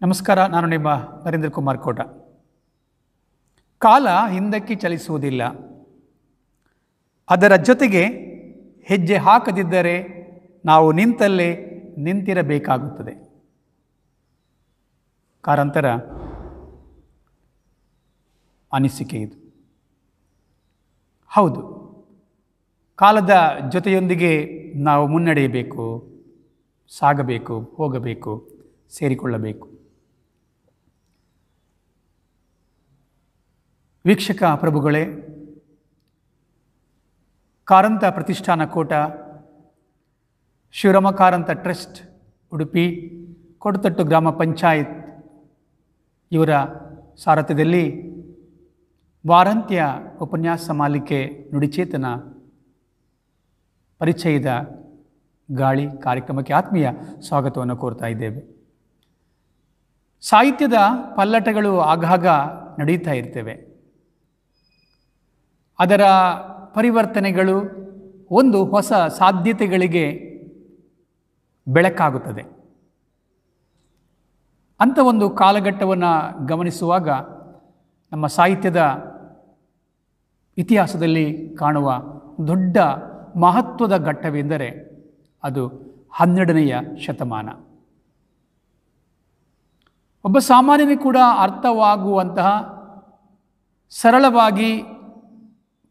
ನಮಸ್ಕಾರ, ನಾನು ನಿಮ್ಮ ನರೇಂದ್ರ ಕುಮಾರ್ ಕೋಟ. ಕಾಲ ಹಿಂದಕ್ಕೆ ಚಲಿಸುವುದಿಲ್ಲ, ಅದರ ಜೊತೆಗೆ ಹೆಜ್ಜೆ ಹಾಕದಿದ್ದರೆ ನಾವು ನಿಂತಲ್ಲೇ ನಿಂತಿರಬೇಕಾಗುತ್ತದೆ. ಕಾರಂತರ ಅನಿಸಿಕೆ ಇದು. ಹೌದು, ಕಾಲದ ಜೊತೆಯೊಂದಿಗೆ ನಾವು ಮುನ್ನಡೆಯಬೇಕು, ಸಾಗಬೇಕು, ಹೋಗಬೇಕು, ಸೇರಿಕೊಳ್ಳಬೇಕು. ವೀಕ್ಷಕ ಪ್ರಭುಗಳೇ, ಕಾರಂತ ಪ್ರತಿಷ್ಠಾನ ಕೋಟ, ಶಿವರಾಮ ಕಾರಂತ ಟ್ರಸ್ಟ್ ಉಡುಪಿ, ಕೊಡತಟ್ಟು ಗ್ರಾಮ ಪಂಚಾಯತ್ ಇವರ ಸಾರಥ್ಯದಲ್ಲಿ ವಾರಾಂತ್ಯ ಉಪನ್ಯಾಸ ಮಾಲಿಕೆ ನುಡಿಚೇತನ ಪರಿಚಯದ ಗಾಳಿ ಕಾರ್ಯಕ್ರಮಕ್ಕೆ ಆತ್ಮೀಯ ಸ್ವಾಗತವನ್ನು ಕೋರ್ತಾ ಇದ್ದೇವೆ. ಸಾಹಿತ್ಯದ ಪಲ್ಲಟಗಳು ಆಗಾಗ ನಡೀತಾ ಇರ್ತವೆ. ಅದರ ಪರಿವರ್ತನೆಗಳು ಒಂದು ಹೊಸ ಸಾಧ್ಯತೆಗಳಿಗೆ ಬೆಳಕಾಗುತ್ತದೆ. ಅಂಥ ಒಂದು ಕಾಲಘಟ್ಟವನ್ನು ಗಮನಿಸುವಾಗ ನಮ್ಮ ಸಾಹಿತ್ಯದ ಇತಿಹಾಸದಲ್ಲಿ ಕಾಣುವ ದೊಡ್ಡ ಮಹತ್ವದ ಘಟ್ಟವೆಂದರೆ ಅದು 12ನೆಯ ಶತಮಾನ. ಒಬ್ಬ ಸಾಮಾನ್ಯನಿಗೆ ಕೂಡ ಅರ್ಥವಾಗುವಂತಹ ಸರಳವಾಗಿ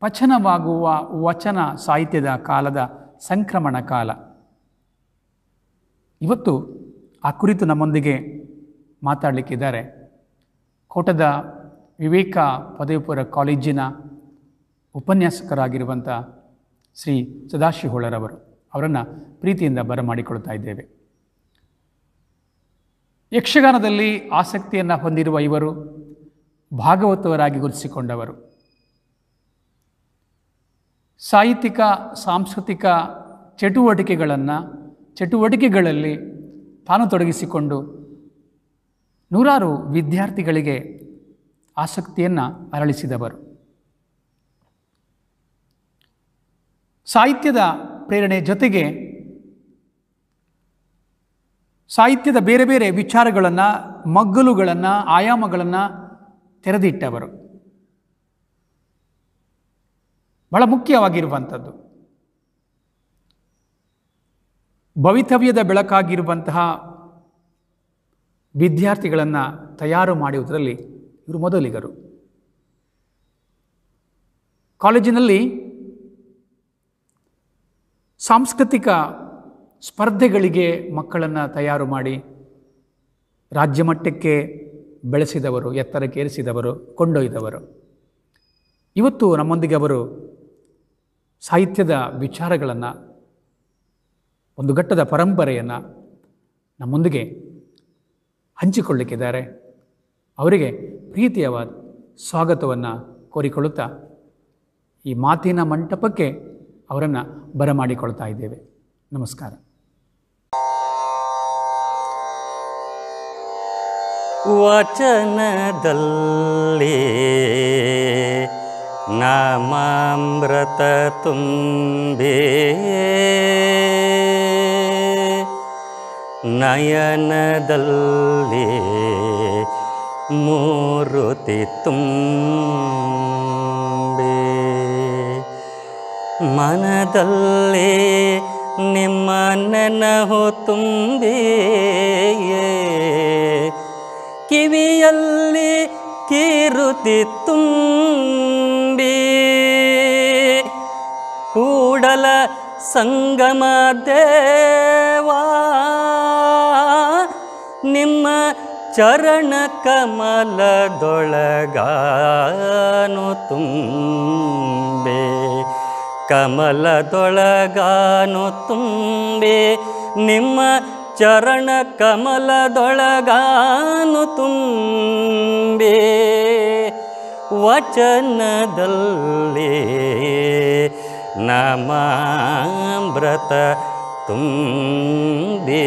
ಪಚನವಾಗುವ ವಚನ ಸಾಹಿತ್ಯದ ಕಾಲದ ಸಂಕ್ರಮಣ ಕಾಲ. ಇವತ್ತು ಆ ಕುರಿತು ನಮ್ಮೊಂದಿಗೆ ಮಾತಾಡಲಿಕ್ಕಿದ್ದಾರೆ ಕೋಟದ ವಿವೇಕ ಪದವಿ ಪೂರ್ವ ಕಾಲೇಜಿನ ಉಪನ್ಯಾಸಕರಾಗಿರುವಂಥ ಶ್ರೀ ಸದಾಶಿವ ಹೊಳರವರು. ಅವರನ್ನು ಪ್ರೀತಿಯಿಂದ ಬರಮಾಡಿಕೊಳ್ತಾ ಇದ್ದೇವೆ. ಯಕ್ಷಗಾನದಲ್ಲಿ ಆಸಕ್ತಿಯನ್ನು ಹೊಂದಿರುವ ಇವರು ಭಾಗವತವರಾಗಿ ಗುರುತಿಸಿಕೊಂಡವರು. ಸಾಹಿತ್ಯಿಕ ಸಾಂಸ್ಕೃತಿಕ ಚಟುವಟಿಕೆಗಳಲ್ಲಿ ತಾನು ತೊಡಗಿಸಿಕೊಂಡು ನೂರಾರು ವಿದ್ಯಾರ್ಥಿಗಳಿಗೆ ಆಸಕ್ತಿಯನ್ನು ಅರಳಿಸಿದವರು. ಸಾಹಿತ್ಯದ ಪ್ರೇರಣೆ ಜೊತೆಗೆ ಸಾಹಿತ್ಯದ ಬೇರೆ ಬೇರೆ ವಿಚಾರಗಳನ್ನು, ಮಗ್ಗಲುಗಳನ್ನು, ಆಯಾಮಗಳನ್ನು ತೆರೆದಿಟ್ಟವರು. ಬಹಳ ಮುಖ್ಯವಾಗಿರುವಂಥದ್ದು ಭವಿತವ್ಯದ ಬೆಳಕಾಗಿರುವಂತಹ ವಿದ್ಯಾರ್ಥಿಗಳನ್ನು ತಯಾರು ಮಾಡುವುದರಲ್ಲಿ ಇವರು ಮೊದಲಿಗರು. ಕಾಲೇಜಿನಲ್ಲಿ ಸಾಂಸ್ಕೃತಿಕ ಸ್ಪರ್ಧೆಗಳಿಗೆ ಮಕ್ಕಳನ್ನು ತಯಾರು ಮಾಡಿ ರಾಜ್ಯ ಮಟ್ಟಕ್ಕೆ ಬೆಳೆಸಿದವರು, ಎತ್ತರಕ್ಕೆ ಏರಿಸಿದವರು, ಕೊಂಡೊಯ್ದವರು. ಇವತ್ತು ನಮ್ಮೊಂದಿಗೆ ಅವರು ಸಾಹಿತ್ಯದ ವಿಚಾರಗಳನ್ನು, ಒಂದು ಘಟ್ಟದ ಪರಂಪರೆಯನ್ನು ನಮ್ಮೊಂದಿಗೆ ಹಂಚಿಕೊಳ್ಳಿಕ್ಕಿದ್ದಾರೆ. ಅವರಿಗೆ ಪ್ರೀತಿಯವಾದ ಸ್ವಾಗತವನ್ನು ಕೋರಿಕೊಳ್ಳುತ್ತಾ ಈ ಮಾತಿನ ಮಂಟಪಕ್ಕೆ ಅವರನ್ನು ಬರಮಾಡಿಕೊಳ್ತಾ ಇದ್ದೇವೆ. ನಮಸ್ಕಾರ. ವಚನದಲ್ಲಿ ನಾಮಾಮೃತ ತುಂಬಿ ನಯನದಲ್ಲಿ ಮೂರುತಿ ತುಂಬಿ ಮನದಲ್ಲಿ ನಿಮ್ಮ ನೆನಹು ತುಂಬಿ ಕಿವಿಯಲ್ಲಿ ಕೀರುತಿ ತುಂಬಿ ಕೂಡಲ ಸಂಗಮ ದೇವಾ ನಿಮ್ಮ ಚರಣ ಕಮಲದೊಳಗಾನು ತುಂಬೆ ಕಮಲದೊಳಗಾನು ತುಂಬೆ ನಿಮ್ಮ ಚರಣ ಕಮಲದೊಳಗಾನು ತುಂಬೆ ವಚನದಲ್ಲಿ ನಾಮಾಮೃತ ತುಂಬೆ.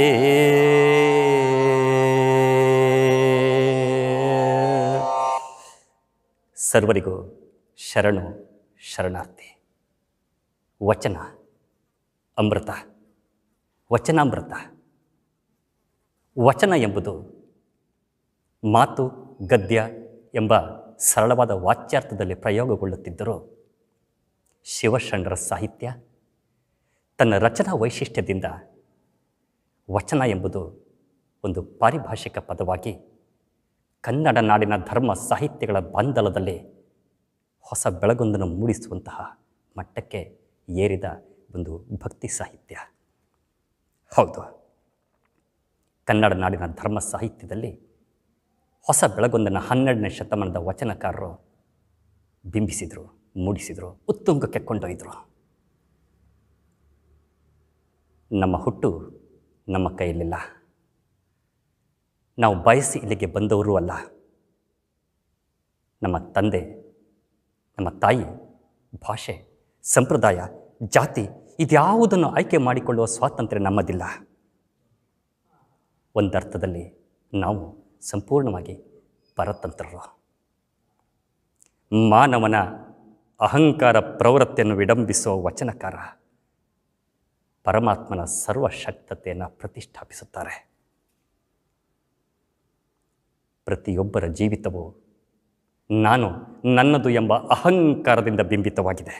ಸರ್ವರಿಗೂ ಶರಣು ಶರಣಾರ್ಥಿ. ವಚನ ಅಮೃತ, ವಚನಾಮೃತ. ವಚನ ಎಂಬುದು ಮಾತು, ಗದ್ಯ ಎಂಬ ಸರಳವಾದ ವಾಚ್ಯಾರ್ಥದಲ್ಲಿ ಪ್ರಯೋಗಗೊಳ್ಳುತ್ತಿದ್ದರೂ ಶಿವಶರಣರ ಸಾಹಿತ್ಯ ತನ್ನ ರಚನಾ ವೈಶಿಷ್ಟ್ಯದಿಂದ ವಚನ ಎಂಬುದು ಒಂದು ಪಾರಿಭಾಷಿಕ ಪದವಾಗಿ ಕನ್ನಡ ನಾಡಿನ ಧರ್ಮ ಸಾಹಿತ್ಯಗಳ ಬಾಂಧಲದಲ್ಲಿ ಹೊಸ ಬೆಳಗೊಂದನ್ನು ಮೂಡಿಸುವಂತಹ ಮಟ್ಟಕ್ಕೆ ಏರಿದ ಒಂದು ಭಕ್ತಿ ಸಾಹಿತ್ಯ. ಹೌದು, ಕನ್ನಡ ನಾಡಿನ ಧರ್ಮ ಸಾಹಿತ್ಯದಲ್ಲಿ ಹೊಸ ಬೆಳಗೊಂದನ್ನು 12ನೇ ಶತಮಾನದ ವಚನಕಾರರು ಬಿಂಬಿಸಿದರು, ಮೂಡಿಸಿದರು, ಉತ್ತುಂಗಕ್ಕೆ ಕೊಂಡೊಯ್ದರು. ನಮ್ಮ ಹುಟ್ಟು ನಮ್ಮ ಕೈಯಲ್ಲಿಲ್ಲ. ನಾವು ಬಯಸಿ ಇಲ್ಲಿಗೆ ಬಂದವರೂ ಅಲ್ಲ. ನಮ್ಮ ತಂದೆ, ನಮ್ಮ ತಾಯಿ, ಭಾಷೆ, ಸಂಪ್ರದಾಯ, ಜಾತಿ ಇದ್ಯಾವುದನ್ನು ಆಯ್ಕೆ ಮಾಡಿಕೊಳ್ಳುವ ಸ್ವಾತಂತ್ರ್ಯ ನಮ್ಮದಿಲ್ಲ. ಒಂದರ್ಥದಲ್ಲಿ ನಾವು ಸಂಪೂರ್ಣವಾಗಿ ಪರತಂತ್ರರು. ಮಾನವನ ಅಹಂಕಾರ ಪ್ರವೃತ್ತಿಯನ್ನು ವಿಡಂಬಿಸುವ ವಚನಕಾರ ಪರಮಾತ್ಮನ ಸರ್ವಶಕ್ತತೆಯನ್ನು ಪ್ರತಿಷ್ಠಾಪಿಸುತ್ತಾರೆ. ಪ್ರತಿಯೊಬ್ಬರ ಜೀವಿತವು ನಾನು, ನನ್ನದು ಎಂಬ ಅಹಂಕಾರದಿಂದ ಬಿಂಬಿತವಾಗಿದೆ.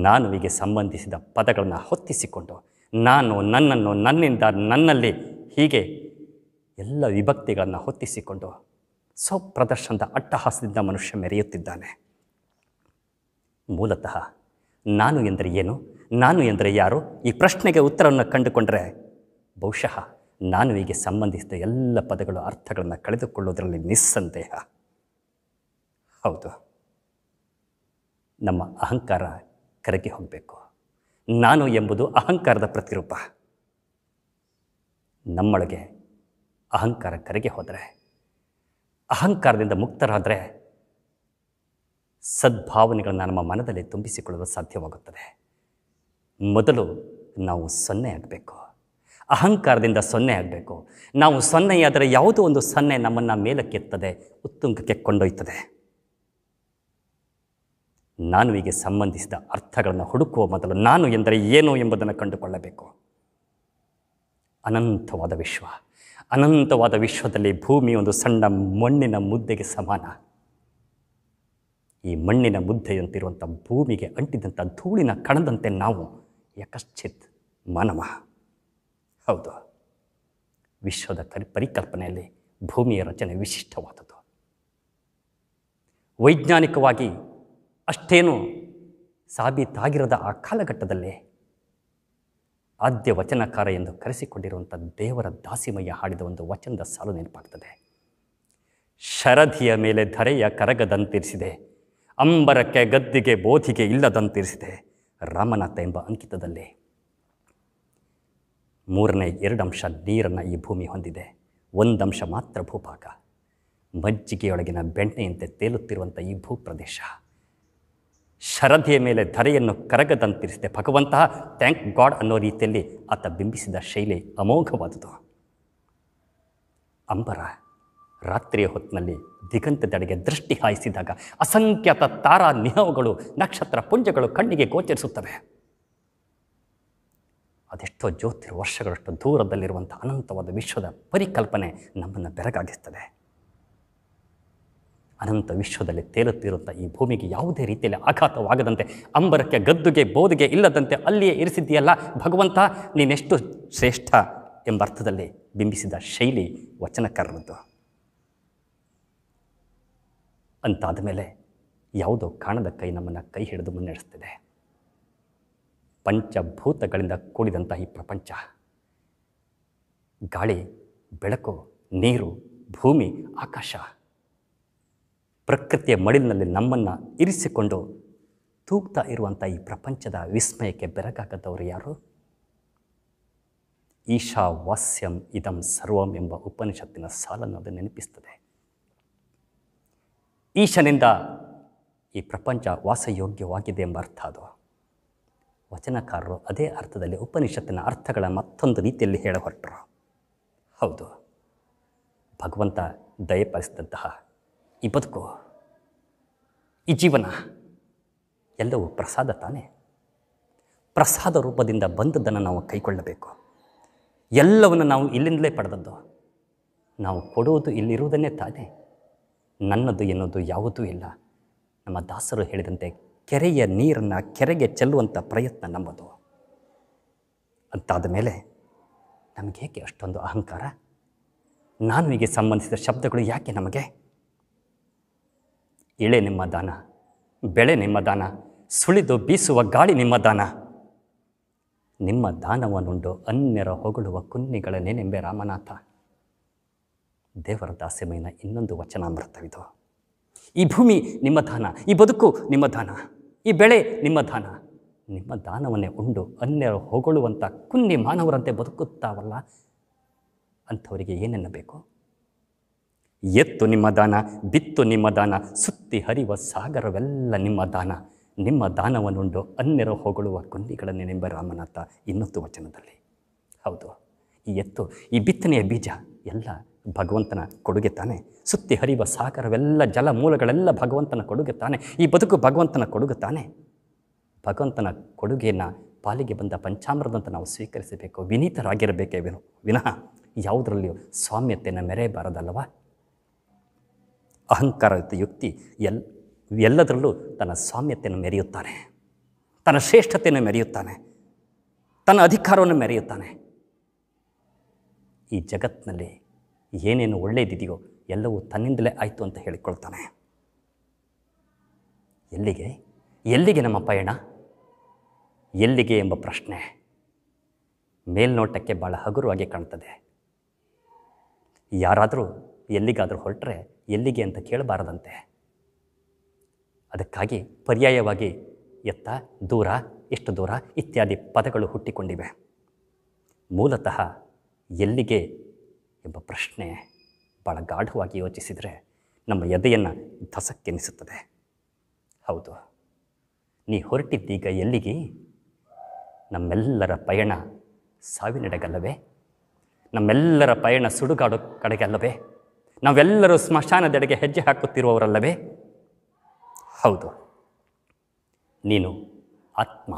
ನಾನುವಿಗೆ ಸಂಬಂಧಿಸಿದ ಪದಗಳನ್ನು ಹೊತ್ತಿಸಿಕೊಂಡು ನಾನು, ನನ್ನನ್ನು, ನನ್ನಿಂದ, ನನ್ನಲ್ಲಿ ಹೀಗೆ ಎಲ್ಲ ವಿಭಕ್ತಿಗಳನ್ನು ಹೊತ್ತಿಸಿಕೊಂಡು ಸ್ವಪ್ರದರ್ಶನದ ಅಟ್ಟಹಾಸದಿಂದ ಮನುಷ್ಯ ಮೆರೆಯುತ್ತಿದ್ದಾನೆ. ಮೂಲತಃ ನಾನು ಎಂದರೆ ಏನು, ನಾನು ಎಂದರೆ ಯಾರು, ಈ ಪ್ರಶ್ನೆಗೆ ಉತ್ತರವನ್ನು ಕಂಡುಕೊಂಡರೆ ಬಹುಶಃ ನಾನುವಿಗೆ ಸಂಬಂಧಿಸಿದ ಎಲ್ಲ ಪದಗಳು ಅರ್ಥಗಳನ್ನು ಕಳೆದುಕೊಳ್ಳುವುದರಲ್ಲಿ ನಿಸ್ಸಂದೇಹ. ಹೌದು, ನಮ್ಮ ಅಹಂಕಾರ ಕರಗಿ ಹೋಗಬೇಕು. ನಾನು ಎಂಬುದು ಅಹಂಕಾರದ ಪ್ರತಿರೂಪ. ನಮ್ಮೊಳಗೆ ಅಹಂಕಾರ ಕರಗಿ ಹೋದರೆ, ಅಹಂಕಾರದಿಂದ ಮುಕ್ತರಾದರೆ ಸದ್ಭಾವನೆಗಳನ್ನು ನಮ್ಮ ಮನದಲ್ಲಿ ತುಂಬಿಸಿಕೊಳ್ಳಲು ಸಾಧ್ಯವಾಗುತ್ತದೆ. ಮೊದಲು ನಾವು 0 ಆಗಬೇಕು. ಅಹಂಕಾರದಿಂದ 0 ಆಗಬೇಕು. ನಾವು 0 ಯಾವುದೋ ಒಂದು 0 ನಮ್ಮನ್ನು ಮೇಲಕ್ಕೆತ್ತದೆ, ಉತ್ತುಂಗಕ್ಕೆ ಕೊಂಡೊಯ್ತದೆ. ನಾನುವಿಗೆ ಸಂಬಂಧಿಸಿದ ಅರ್ಥಗಳನ್ನು ಹುಡುಕುವ ಮೊದಲು ನಾನು ಎಂದರೆ ಏನು ಎಂಬುದನ್ನು ಕಂಡುಕೊಳ್ಳಬೇಕು. ಅನಂತವಾದ ವಿಶ್ವ, ಅನಂತವಾದ ವಿಶ್ವದಲ್ಲಿ ಭೂಮಿ ಒಂದು ಸಣ್ಣ ಮಣ್ಣಿನ ಮುದ್ದೆಗೆ ಸಮಾನ. ಈ ಮಣ್ಣಿನ ಮುದ್ದೆಯಂತಿರುವಂಥ ಭೂಮಿಗೆ ಅಂಟಿದಂಥ ಧೂಳಿನ ಕಣದಂತೆ ನಾವು ಯಕಶ್ಚಿತ್ ಮಾನವ. ಹೌದು, ವಿಶ್ವದ ಪರಿಕಲ್ಪನೆಯಲ್ಲಿ ಭೂಮಿಯ ರಚನೆ ವಿಶಿಷ್ಟವಾದದ್ದು. ವೈಜ್ಞಾನಿಕವಾಗಿ ಅಷ್ಟೇನೂ ಸಾಬೀತಾಗಿರದ ಆ ಕಾಲಘಟ್ಟದಲ್ಲಿ ಆದ್ಯ ವಚನಕಾರ ಎಂದು ಕರೆಸಿಕೊಂಡಿರುವಂಥ ದೇವರ ದಾಸಿಮಯ್ಯ ಹಾಡಿದ ಒಂದು ವಚನದ ಸಾಲು ನೆನಪಾಗ್ತದೆ. ಶರಧಿಯ ಮೇಲೆ ಧರೆಯ ಕರಗದಂತಿರಿಸಿದೆ, ಅಂಬರಕ್ಕೆ ಗದ್ದಿಗೆ ಬೋಧಿಗೆ ಇಲ್ಲದಂತಿರಿಸಿದೆ ರಾಮನಾಥ ಎಂಬ ಅಂಕಿತದಲ್ಲಿ. 3ನೇ 2 ಅಂಶ ನೀರನ್ನು ಈ ಭೂಮಿ ಹೊಂದಿದೆ, 1 ಅಂಶ ಮಾತ್ರ ಭೂಭಾಗ. ಮಜ್ಜಿಗೆಯೊಳಗಿನ ಬೆಣ್ಣೆಯಂತೆ ತೇಲುತ್ತಿರುವಂಥ ಈ ಭೂಪ್ರದೇಶ ಶರಧಿಯ ಮೇಲೆ ಧರೆಯನ್ನು ಕರಗದಂತಿರಿಸಿದೆ. ಭಗವಂತ ಥ್ಯಾಂಕ್ ಗಾಡ್ ಅನ್ನೋ ರೀತಿಯಲ್ಲಿ ಆತ ಬಿಂಬಿಸಿದ ಶೈಲಿ ಅಮೋಘವಾದುದು. ಅಂಬರ ರಾತ್ರಿಯ ಹೊತ್ತಿನಲ್ಲಿ ದಿಗಂತದೆಡೆಗೆ ದೃಷ್ಟಿ ಹಾಯಿಸಿದಾಗ ಅಸಂಖ್ಯಾತ ತಾರಾ ನಿಹವುಗಳು, ನಕ್ಷತ್ರ ಪುಂಜಗಳು ಕಣ್ಣಿಗೆ ಗೋಚರಿಸುತ್ತವೆ. ಅದೆಷ್ಟೋ ಜ್ಯೋತಿರ್ ವರ್ಷಗಳಷ್ಟು ದೂರದಲ್ಲಿರುವಂಥ ಅನಂತವಾದ ವಿಶ್ವದ ಪರಿಕಲ್ಪನೆ ನಮ್ಮನ್ನು ಬೆರಗಾಗಿಸ್ತದೆ. ಅನಂತ ವಿಶ್ವದಲ್ಲಿ ತೇಲುತ್ತಿರುವಂಥ ಈ ಭೂಮಿಗೆ ಯಾವುದೇ ರೀತಿಯಲ್ಲಿ ಆಘಾತವಾಗದಂತೆ, ಅಂಬರಕ್ಕೆ ಗದ್ದುಗೆ ಬೋದಿಗೆ ಇಲ್ಲದಂತೆ ಅಲ್ಲಿಯೇ ಇರಿಸಿದ್ದೀಯಲ್ಲ ಭಗವಂತ, ನೀನೆಷ್ಟು ಶ್ರೇಷ್ಠ ಎಂಬ ಅರ್ಥದಲ್ಲಿ ಬಿಂಬಿಸಿದ ಶೈಲಿ ವಚನಕಾರರದ್ದು. ಅಂತಾದ ಮೇಲೆ ಯಾವುದೋ ಕಾಣದ ಕೈ ನಮ್ಮನ್ನು ಕೈ ಹಿಡಿದು ಮುನ್ನಡೆಸ್ತಿದೆ. ಪಂಚಭೂತಗಳಿಂದ ಕೂಡಿದಂಥ ಈ ಪ್ರಪಂಚ, ಗಾಳಿ, ಬೆಳಕು, ನೀರು, ಭೂಮಿ, ಆಕಾಶ, ಪ್ರಕೃತಿಯ ಮಡಿಲಿನಲ್ಲಿ ನಮ್ಮನ್ನು ಇರಿಸಿಕೊಂಡು ತೂಗ್ತಾ ಇರುವಂಥ ಈ ಪ್ರಪಂಚದ ವಿಸ್ಮಯಕ್ಕೆ ಬೆರಗಾಗದವರು ಯಾರು? ಈಶಾವಾಸ್ಯಂ ಇದಂ ಸರ್ವಂ ಎಂಬ ಉಪನಿಷತ್ತಿನ ಸಾಲನ್ನು ಅದು ನೆನಪಿಸ್ತದೆ. ಈಶನಿಂದ ಈ ಪ್ರಪಂಚ ವಾಸಯೋಗ್ಯವಾಗಿದೆ ಎಂಬ ಅರ್ಥ ಅದು. ವಚನಕಾರರು ಅದೇ ಅರ್ಥದಲ್ಲಿ ಉಪನಿಷತ್ತಿನ ಅರ್ಥಗಳ ಮತ್ತೊಂದು ರೀತಿಯಲ್ಲಿ ಹೇಳ ಹೊರಟರು. ಹೌದು, ಭಗವಂತ ದಯಪಾಲಿಸಿದಂತಹ ಈ ಬದುಕು, ಈ ಜೀವನ ಎಲ್ಲವೂ ಪ್ರಸಾದ ತಾನೇ. ಪ್ರಸಾದ ರೂಪದಿಂದ ಬಂದದ್ದನ್ನು ನಾವು ಕೈಗೊಳ್ಳಬೇಕು. ಎಲ್ಲವನ್ನು ನಾವು ಇಲ್ಲಿಂದಲೇ ಪಡೆದದ್ದು. ನಾವು ಕೊಡುವುದು ಇಲ್ಲಿರುವುದನ್ನೇ ತಾನೇ. ನನ್ನದು ಎನ್ನುವುದು ಯಾವುದೂ ಇಲ್ಲ. ನಮ್ಮ ದಾಸರು ಹೇಳಿದಂತೆ ಕೆರೆಯ ನೀರನ್ನು ಕೆರೆಗೆ ಚೆಲ್ಲುವಂಥ ಪ್ರಯತ್ನ ನಮ್ಮದು. ಅಂತಾದ ಮೇಲೆ ನಮಗೇಕೆ ಅಷ್ಟೊಂದು ಅಹಂಕಾರ? ನಾನುವಿಗೆ ಸಂಬಂಧಿಸಿದ ಶಬ್ದಗಳು ಯಾಕೆ ನಮಗೆ? ಇಳೆ ನಿಮ್ಮ ದಾನ, ಬೆಳೆ ನಿಮ್ಮ ದಾನ, ಸುಳಿದು ಬೀಸುವ ಗಾಳಿ ನಿಮ್ಮ ದಾನ. ನಿಮ್ಮ ದಾನವನ್ನುಂಡು ಅನ್ಯರ ಹೊಗಳುವ ಕುನ್ನಿಗಳನ್ನೇನೆಂಬೆ ರಾಮನಾಥ. ದೇವರ ದಾಸಿಮಯ್ಯನ ಇನ್ನೊಂದು ವಚನಾಮೃತವಿದು. ಈ ಭೂಮಿ ನಿಮ್ಮ ದಾನ, ಈ ಬದುಕು ನಿಮ್ಮ ದಾನ, ಈ ಬೆಳೆ ನಿಮ್ಮ ದಾನ. ನಿಮ್ಮ ದಾನವನ್ನೇ ಉಂಡು ಅನ್ಯರ ಹೊಗಳುವಂಥ ಕುನ್ನಿ ಮಾನವರಂತೆ ಬದುಕುತ್ತಾವಲ್ಲ, ಅಂಥವರಿಗೆ ಏನೆನ್ನಬೇಕು? ಎತ್ತು ನಿಮ್ಮ ದಾನ, ಬಿತ್ತು ನಿಮ್ಮ ದಾನ, ಸುತ್ತಿ ಹರಿವ ಸಾಗರವೆಲ್ಲ ನಿಮ್ಮ ದಾನ. ನಿಮ್ಮ ದಾನವನ್ನುಂಡು ಅನ್ಯರ ಹೊಗಳುವ ಕುನ್ನಿಗಳನ್ನೆಂಬ ರಾಮನಾಥ ಇನ್ನೊಂದು ವಚನದಲ್ಲಿ. ಹೌದು, ಈ ಎತ್ತು, ಈ ಬಿತ್ತನೆಯ ಬೀಜ ಎಲ್ಲ ಭಗವಂತನ ಕೊಡುಗೆ ತಾನೆ. ಸುತ್ತಿ ಹರಿವ ಸಾಗರವೆಲ್ಲ ಜಲ ಮೂಲಗಳೆಲ್ಲ ಭಗವಂತನ ಕೊಡುಗೆ ತಾನೆ. ಈ ಬದುಕು ಭಗವಂತನ ಕೊಡುಗೆ ತಾನೆ. ಭಗವಂತನ ಕೊಡುಗೆಯನ್ನು ಪಾಲಿಗೆ ಬಂದ ಪಂಚಾಮೃತಂತ ನಾವು ಸ್ವೀಕರಿಸಬೇಕು, ವಿನೀತರಾಗಿರಬೇಕೇ ವಿನಃ ಯಾವುದರಲ್ಲಿಯೂ ಸ್ವಾಮ್ಯತೆಯನ್ನು ಮೆರೆಯಬಾರದಲ್ಲವ. ಅಹಂಕಾರಯುಕ್ತ ಯುಕ್ತಿ ಎಲ್ಲದರಲ್ಲೂ ತನ್ನ ಸ್ವಾಮ್ಯತೆಯನ್ನು ಮೆರೆಯುತ್ತಾನೆ, ತನ್ನ ಶ್ರೇಷ್ಠತೆಯನ್ನು ಮೆರೆಯುತ್ತಾನೆ, ತನ್ನ ಅಧಿಕಾರವನ್ನು ಮೆರೆಯುತ್ತಾನೆ. ಈ ಜಗತ್ತಿನಲ್ಲಿ ಏನೇನು ಒಳ್ಳೆಯದಿದೆಯೋ ಎಲ್ಲವೂ ತನ್ನಿಂದಲೇ ಆಯಿತು ಅಂತ ಹೇಳಿಕೊಳ್ತಾನೆ. ಎಲ್ಲಿಗೆ ನಮ್ಮ ಪಯಣ? ಎಲ್ಲಿಗೆ ಎಂಬ ಪ್ರಶ್ನೆ ಮೇಲ್ನೋಟಕ್ಕೆ ಭಾಳ ಹಗುರವಾಗಿ ಕಾಣ್ತದೆ. ಯಾರಾದರೂ ಎಲ್ಲಿಗಾದರೂ ಹೊರಟ್ರೆ ಎಲ್ಲಿಗೆ ಅಂತ ಕೇಳಬಾರದಂತೆ. ಅದಕ್ಕಾಗಿ ಪರ್ಯಾಯವಾಗಿ ಎತ್ತ, ದೂರ, ಎಷ್ಟು ದೂರ ಇತ್ಯಾದಿ ಪದಗಳು ಹುಟ್ಟಿಕೊಂಡಿವೆ. ಮೂಲತಃ ಎಲ್ಲಿಗೆ ಎಂಬ ಪ್ರಶ್ನೆ ಭಾಳ ಗಾಢವಾಗಿ ಯೋಚಿಸಿದರೆ ನಮ್ಮ ಎದೆಯನ್ನು ಧಸಕ್ಕೆನಿಸುತ್ತದೆ. ಹೌದು, ನೀ ಹೊರಟಿದ್ದೀಗ ಎಲ್ಲಿಗೆ? ನಮ್ಮೆಲ್ಲರ ಪಯಣ ಸಾವಿನೆಡೆಗಲ್ಲವೇ? ನಮ್ಮೆಲ್ಲರ ಪಯಣ ಸುಡುಗಾಡು ಕಡೆಗೆ ಅಲ್ಲವೇ? ನಾವೆಲ್ಲರೂ ಸ್ಮಶಾನದೆಡೆಗೆ ಹೆಜ್ಜೆ ಹಾಕುತ್ತಿರುವವರಲ್ಲವೇ? ಹೌದು, ನೀನು ಆತ್ಮ.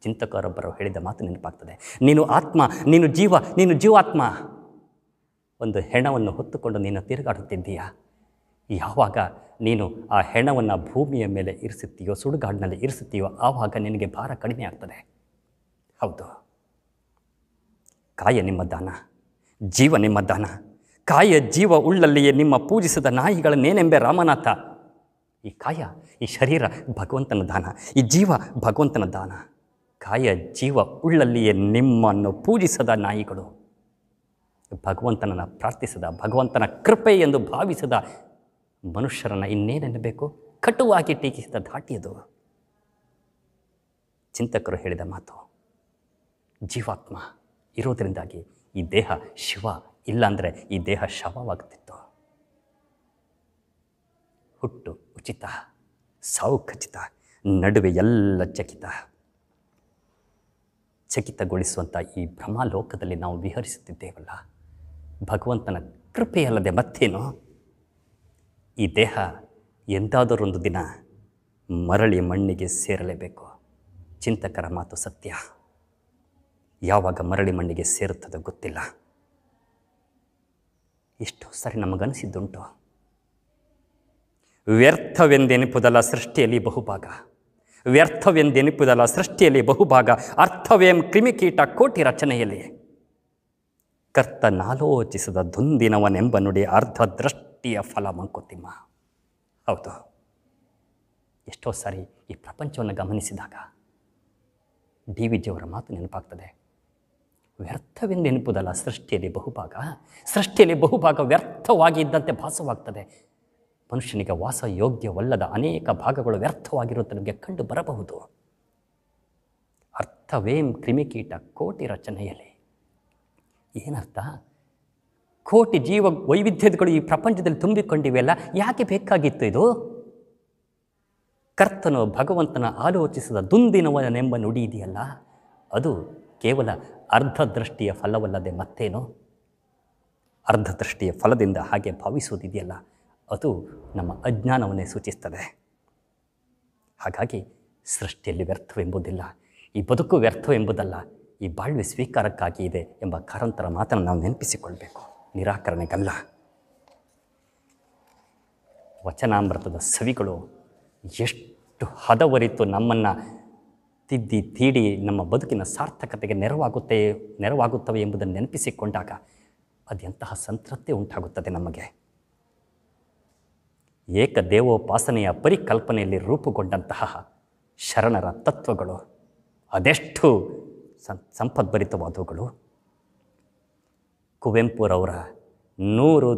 ಚಿಂತಕರೊಬ್ಬರು ಹೇಳಿದ ಮಾತು ನೆನಪಾಗ್ತದೆ. ನೀನು ಆತ್ಮ, ನೀನು ಜೀವ, ನೀನು ಜೀವಾತ್ಮ. ಒಂದು ಹೆಣವನ್ನು ಹೊತ್ತುಕೊಂಡು ನೀನು ತಿರುಗಾಡುತ್ತಿದ್ದೀಯಾ? ಯಾವಾಗ ನೀನು ಆ ಹೆಣವನ್ನು ಭೂಮಿಯ ಮೇಲೆ ಇರಿಸುತ್ತೀಯೋ, ಸುಡುಗಾಡಿನಲ್ಲಿ ಇರಿಸುತ್ತೀಯೋ, ಆವಾಗ ನಿನಗೆ ಭಾರ ಕಡಿಮೆ ಆಗ್ತದೆ. ಹೌದು, ಕಾಯ ನಿಮ್ಮ ದಾನ, ಜೀವ ನಿಮ್ಮ ದಾನ. ಕಾಯ ಜೀವ ಉಳ್ಳಲ್ಲಿಯೇ ನಿಮ್ಮ ಪೂಜಿಸಿದ ನಾಯಿಗಳನ್ನೇನೆಂಬೆ ರಾಮನಾಥ. ಈ ಕಾಯ, ಈ ಶರೀರ ಭಗವಂತನ ದಾನ, ಈ ಜೀವ ಭಗವಂತನ ದಾನ. ಕಾಯ ಜೀವ ಉಳ್ಳಲ್ಲಿಯೇ ನಿಮ್ಮನ್ನು ಪೂಜಿಸದ ನಾಯಿಗಳು, ಭಗವಂತನನ್ನು ಪ್ರಾರ್ಥಿಸದ, ಭಗವಂತನ ಕೃಪೆ ಎಂದು ಭಾವಿಸದ ಮನುಷ್ಯರನ್ನು ಇನ್ನೇನೆನ್ನಬೇಕು? ಕಟುವಾಗಿ ಟೀಕಿಸಿದ ಧಾಟಿಯದು. ಚಿಂತಕರು ಹೇಳಿದ ಮಾತು. ಜೀವಾತ್ಮ ಇರೋದರಿಂದಾಗಿ ಈ ದೇಹ ಶಿವ, ಇಲ್ಲಾಂದರೆ ಈ ದೇಹ ಶವವಾಗುತ್ತಿತ್ತು. ಹುಟ್ಟು ಉಚಿತ, ಸಾವು ಖಚಿತ, ನಡುವೆ ಎಲ್ಲ ಚಕಿತ. ಚಕಿತಗೊಳಿಸುವಂಥ ಈ ಭ್ರಮಾಲೋಕದಲ್ಲಿ ನಾವು ವಿಹರಿಸುತ್ತಿದ್ದೇವಲ್ಲ, ಭಗವಂತನ ಕೃಪೆಯಲ್ಲದೆ ಮತ್ತೇನು? ಈ ದೇಹ ಎಂದಾದರೊಂದು ದಿನ ಮರಳಿ ಮಣ್ಣಿಗೆ ಸೇರಲೇಬೇಕು. ಚಿಂತಕರ ಮಾತು ಸತ್ಯ. ಯಾವಾಗ ಮರಳಿ ಮಣ್ಣಿಗೆ ಸೇರುತ್ತದೋ ಗೊತ್ತಿಲ್ಲ. ಎಷ್ಟೋ ಸರಿ ನಮಗನಿಸಿದ್ದುಂಟು, ವ್ಯರ್ಥವೆಂದೆನಿಪುದಲ್ಲ ಸೃಷ್ಟಿಯಲ್ಲಿ ಬಹುಭಾಗ, ವ್ಯರ್ಥವೆಂದೆನಿಪುದಲ್ಲ ಸೃಷ್ಟಿಯಲ್ಲಿ ಬಹುಭಾಗ, ಅರ್ಥವೇಂ ಕ್ರಿಮಿಕೀಟ ಕೋಟಿ ರಚನೆಯಲ್ಲಿ. ಕರ್ತನಾಲೋಚಿಸದ ದುಂದಿನವನೆಂಬ ನುಡಿ ಅರ್ಧ ದೃಷ್ಟಿಯ ಫಲ ಮಂಕುತಿಮ್ಮ. ಹೌದು, ಎಷ್ಟೋ ಸಾರಿ ಈ ಪ್ರಪಂಚವನ್ನು ಗಮನಿಸಿದಾಗ ಡಿ ವಿ ಜಿಯವರ ಮಾತು ನೆನಪಾಗ್ತದೆ. ವ್ಯರ್ಥವೆಂದೆನಿಪುದಲ್ಲ ಸೃಷ್ಟಿಯಲ್ಲಿ ಬಹುಭಾಗ, ಸೃಷ್ಟಿಯಲ್ಲಿ ಬಹುಭಾಗ ವ್ಯರ್ಥವಾಗಿ ಇದ್ದಂತೆ ಭಾಸವಾಗ್ತದೆ. ಮನುಷ್ಯನಿಗೆ ವಾಸ ಯೋಗ್ಯವಲ್ಲದ ಅನೇಕ ಭಾಗಗಳು ವ್ಯರ್ಥವಾಗಿರುತ್ತದೆ ನಮಗೆ ಕಂಡು ಬರಬಹುದು. ಅರ್ಥವೇಂ ಕ್ರಿಮಿಕೀಟ ಕೋಟಿ ರಚನೆಯಲ್ಲಿ. ಏನರ್ಥ? ಕೋಟಿ ಜೀವ ವೈವಿಧ್ಯತೆಗಳು ಈ ಪ್ರಪಂಚದಲ್ಲಿ ತುಂಬಿಕೊಂಡಿವೆಯಲ್ಲ, ಯಾಕೆ ಬೇಕಾಗಿತ್ತು ಇದು? ಕರ್ತನು ಭಗವಂತನ ಆಲೋಚಿಸಿದ ದುಂದಿನವನೆಂಬ ನುಡಿ ಇದೆಯಲ್ಲ, ಅದು ಕೇವಲ ಅರ್ಧದೃಷ್ಟಿಯ ಫಲವಲ್ಲದೆ ಮತ್ತೇನು? ಅರ್ಧದೃಷ್ಟಿಯ ಫಲದಿಂದ ಹಾಗೆ ಭಾವಿಸುವುದಿದೆಯಲ್ಲ, ಅದು ನಮ್ಮ ಅಜ್ಞಾನವನ್ನೇ ಸೂಚಿಸ್ತದೆ. ಹಾಗಾಗಿ ಸೃಷ್ಟಿಯಲ್ಲಿ ವ್ಯರ್ಥವೆಂಬುದಿಲ್ಲ, ಈ ಬದುಕು ವ್ಯರ್ಥವೆಂಬುದಲ್ಲ, ಈ ಬಾಳ್ವೆ ಸ್ವೀಕಾರಕ್ಕಾಗಿ ಇದೆ ಎಂಬ ಕಾರಂತರ ಮಾತನ್ನು ನಾವು ನೆನಪಿಸಿಕೊಳ್ಬೇಕು, ನಿರಾಕರಣೆಗಲ್ಲ. ವಚನಾಮೃತದ ಸವಿಗಳು ಎಷ್ಟು ಹದವರಿತು ನಮ್ಮನ್ನು ತಿದ್ದಿ ತೀಡಿ ನಮ್ಮ ಬದುಕಿನ ಸಾರ್ಥಕತೆಗೆ ನೆರವಾಗುತ್ತವೆ ಎಂಬುದನ್ನು ನೆನಪಿಸಿಕೊಂಡಾಗ ಅದೆಂತಹ ಸಂತೃಪ್ತಿ ಉಂಟಾಗುತ್ತದೆ ನಮಗೆ. ಏಕದೇವೋಪಾಸನೆಯ ಪರಿಕಲ್ಪನೆಯಲ್ಲಿ ರೂಪುಗೊಂಡಂತಹ ಶರಣರ ತತ್ವಗಳು ಅದೆಷ್ಟು ಸಂಪದ್ಭರಿತವಾದವುಗಳು. ಕುವೆಂಪುರವರ 100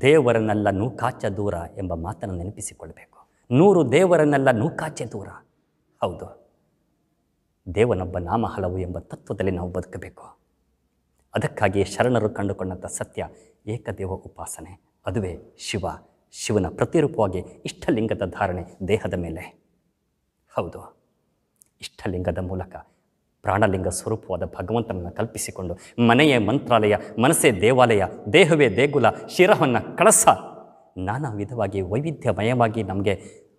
ದೇವರನ್ನೆಲ್ಲ ನೂಕಾಚೆ ದೂರ ಎಂಬ ಮಾತನ್ನು ನೆನಪಿಸಿಕೊಳ್ಬೇಕು. 100 ದೇವರನ್ನೆಲ್ಲ ನೂಕಾಚೆ ದೂರ. ಹೌದು, ದೇವನೊಬ್ಬ ನಾಮ ಹಲವು ಎಂಬ ತತ್ವದಲ್ಲಿ ನಾವು ಬದುಕಬೇಕು. ಅದಕ್ಕಾಗಿ ಶರಣರು ಕಂಡುಕೊಂಡಂಥ ಸತ್ಯ ಏಕದೇವ ಉಪಾಸನೆ, ಅದುವೇ ಶಿವನ ಪ್ರತಿರೂಪವಾಗಿ ಇಷ್ಟಲಿಂಗದ ಧಾರಣೆ ದೇಹದ ಮೇಲೆ. ಹೌದು, ಇಷ್ಟಲಿಂಗದ ಮೂಲಕ ಪ್ರಾಣಲಿಂಗ ಸ್ವರೂಪವಾದ ಭಗವಂತನನ್ನು ಕಲ್ಪಿಸಿಕೊಂಡು ಮನೆಯೇ ಮಂತ್ರಾಲಯ, ಮನಸ್ಸೇ ದೇವಾಲಯ, ದೇಹವೇ ದೇಗುಲ, ಶಿರವನ್ನು ಕಳಸ, ನಾನಾ ವಿಧವಾಗಿ ವೈವಿಧ್ಯಮಯವಾಗಿ ನಮಗೆ